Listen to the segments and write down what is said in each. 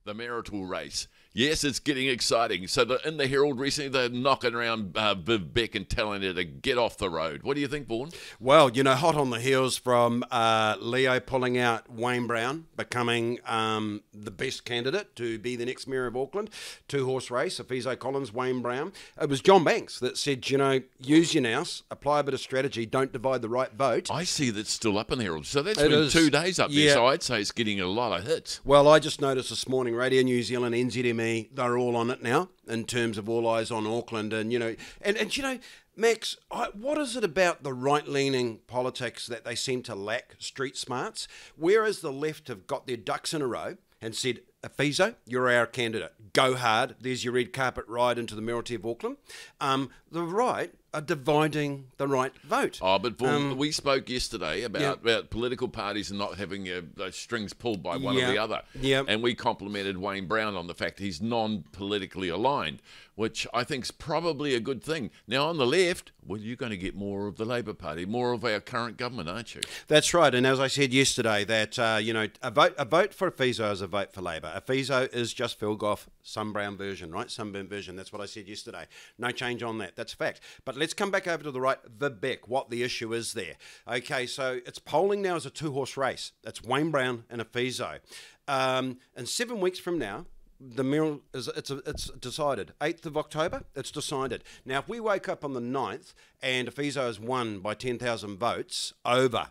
the marital race. Yes, it's getting exciting. So in the Herald recently, they're knocking around Viv Beck and telling her to get off the road. What do you think, Vaughan? Well, hot on the heels from Leo pulling out Wayne Brown, becoming the best candidate to be the next Mayor of Auckland. Two-horse race, Afizo Collins, Wayne Brown. It was John Banks that said, use your nous, apply a bit of strategy, don't divide the right vote. I see that's still up in the Herald. So that's been 2 days up there. So I'd say it's getting a lot of hits. Well, I just noticed this morning, Radio New Zealand, NZME, they're all on it now in terms of all eyes on Auckland. And, Max, what is it about the right-leaning politics that they seem to lack street smarts? Whereas the left have got their ducks in a row and said, Afizo, you're our candidate. Go hard. There's your red carpet ride into the mayoralty of Auckland. The right are dividing the right vote. Oh, but Vaughan, we spoke yesterday about political parties and not having strings pulled by one or the other. Yeah. And we complimented Wayne Brown on the fact he's non-politically aligned, which I think is probably a good thing. Now, on the left, well, you're going to get more of the Labour Party, more of our current government, aren't you? That's right. And as I said yesterday, that, a vote for Afizo is a vote for Labour. Afizo is just Phil Goff, sunburn version, right? Sunburn version. That's what I said yesterday. No change on that. That's a fact. But let's come back over to the right, Viv Beck, what the issue is there. Okay, so it's polling now as a two-horse race. It's Wayne Brown and Afizo. And 7 weeks from now, the mayoral it's decided. 8th of October, it's decided. Now, if we wake up on the 9th and Afizo has won by 10,000 votes over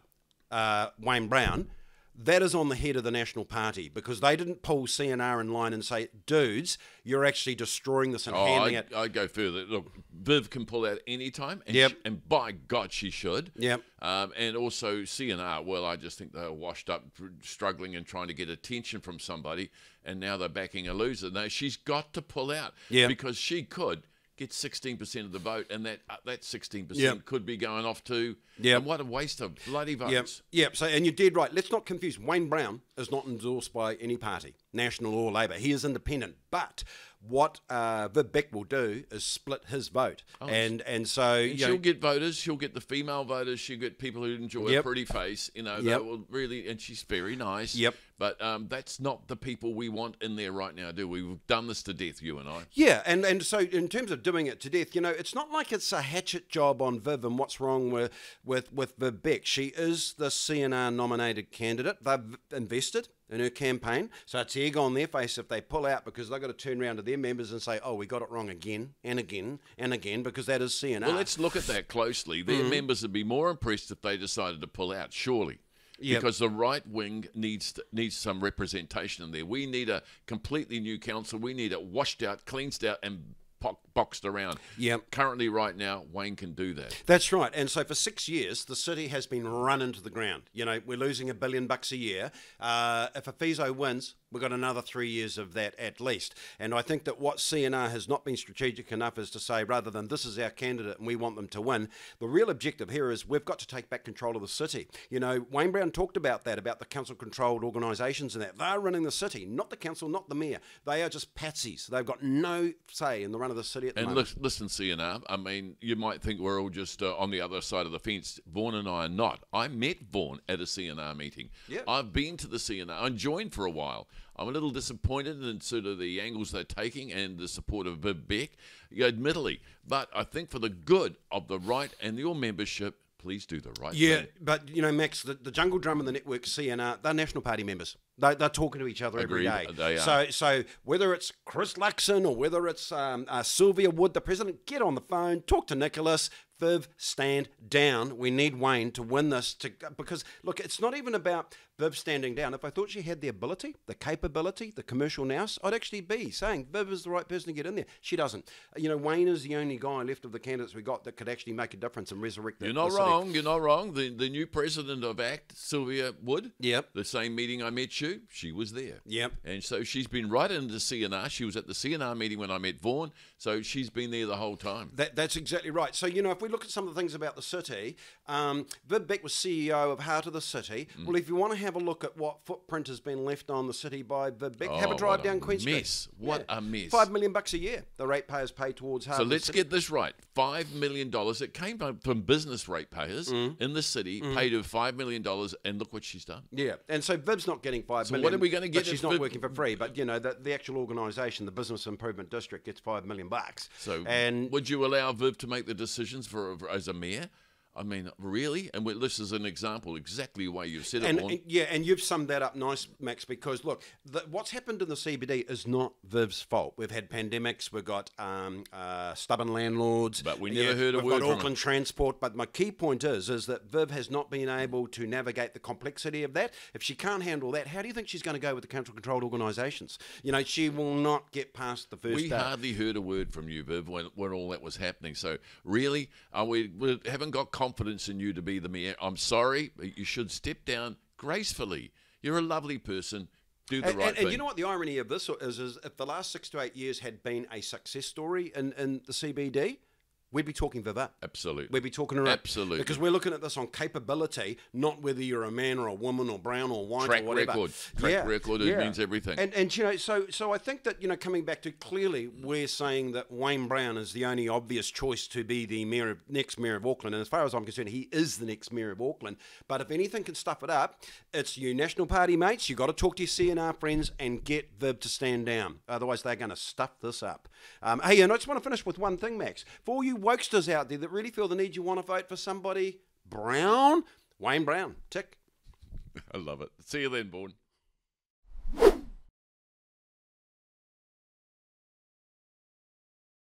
Wayne Brown, that is on the head of the National Party, because they didn't pull CNR in line and say, dudes, you're actually destroying this and handing it. I go further. Look, Viv can pull out any time, and, and by God, she should. Yep. And also CNR, well, I just think they're washed up, struggling and trying to get attention from somebody, and now they're backing a loser. No, she's got to pull out, because she could get 16% of the vote, and that 16% could be going off to. And what a waste of bloody votes. Yep. So, and you did right. Let's not confuse. Wayne Brown is not endorsed by any party, National or Labour. He is independent. But what Viv Beck will do is split his vote, and so she'll get voters. She'll get the female voters. She'll get people who enjoy a pretty face. That will really, and she's very nice. Yep. But that's not the people we want in there right now, do we? We've done this to death, you and I. Yeah, and so in terms of doing it to death, it's not like it's a hatchet job on Viv and what's wrong with Viv Beck. She is the CNR nominated candidate. They've invested in her campaign, so it's egg on their face if they pull out, because they've got to turn around to their members and say, oh, we got it wrong again and again and again, because that is CNR. Well, let's look at that closely. Their members would be more impressed if they decided to pull out, surely. Because the right wing needs some representation in there. We need a completely new council. We need it washed out, cleansed out, and boxed around. Currently, right now, Wayne can do that. That's right. And so for 6 years, the city has been run into the ground. We're losing $1 billion a year. If Afizo wins, we've got another 3 years of that at least. And I think that what CNR has not been strategic enough is to say, rather than this is our candidate and we want them to win, the real objective here is we've got to take back control of the city. Wayne Brown talked about that, about the council-controlled organisations and that. They're running the city, not the council, not the mayor. They are just patsies. They've got no say in the run of the city at the moment. And listen, CNR, I mean, you might think we're all just on the other side of the fence. Vaughan and I are not. I met Vaughan at a CNR meeting. I've been to the CNR. I joined for a while. I'm a little disappointed in sort of the angles they're taking and the support of Viv Beck, admittedly. But I think for the good of the right and your membership, please do the right thing. But, Max, the Jungle Drum and the Network CNR, they're National Party members. They're talking to each other every day. They are. So whether it's Chris Luxon or whether it's Sylvia Wood, the president, get on the phone, talk to Nicholas. Viv, stand down. We need Wayne to win this. Because, look, it's not even about Viv standing down. If I thought she had the ability, the capability, the commercial nous, I'd actually be saying Viv is the right person to get in there. She doesn't. Wayne is the only guy left of the candidates we got that could actually make a difference and resurrect the You're not wrong. You're not wrong. The new president of ACT, Sylvia Wood, the same meeting I met you, she was there. And so she's been right into CNR. She was at the CNR meeting when I met Vaughan, so she's been there the whole time. That's exactly right. So, if we look at some of the things about the city, Viv Beck was CEO of Heart of the City. Well, if you want to have have a look at what footprint has been left on the city by Viv Beck. Have a drive down Queen Street. What a mess. $5 million a year. The ratepayers pay towards half. So let's get this right. $5 million. It came from business ratepayers in the city, paid her $5 million, and look what she's done. Yeah, and so Viv's not getting $5 million. What are we going to get? But she's not working for free. But you know, the actual organisation, the Business Improvement District, gets $5 million. So, and would you allow Viv to make the decisions as a mayor? I mean, really? And this is an example, exactly the way you've said it, Vaughan. And you've summed that up nice, Max, because, look, what's happened in the CBD is not Viv's fault. We've had pandemics, we've got stubborn landlords. But we never heard a word We've from got Auckland Transport. But my key point is that Viv has not been able to navigate the complexity of that. If she can't handle that, how do you think she's going to go with the council-controlled organisations? You know, she will not get past the first day. We hardly heard a word from you, Viv, when all that was happening. So, really, we haven't got confidence in you to be the mayor. I'm sorry, but you should step down gracefully. You're a lovely person. Do the right thing. And you know what the irony of this is if the last 6 to 8 years had been a success story in the CBD, we'd be talking Viv up. Absolutely. We'd be talking her up. Absolutely. Because we're looking at this on capability, not whether you're a man or a woman or brown or white or whatever. Track record, it means everything. And you know, so I think that, you know, coming back to clearly we're saying that Wayne Brown is the only obvious choice to be the next mayor of Auckland. And as far as I'm concerned, he is the next mayor of Auckland. But if anything can stuff it up, it's you National Party mates. You've got to talk to your CNR friends and get Viv to stand down. Otherwise, they're going to stuff this up. Hey, and I just want to finish with one thing, Max. For all you wokesters out there that really feel the need, you want to vote for somebody brown, Wayne Brown. Tick. I love it. See you then, Vaughan.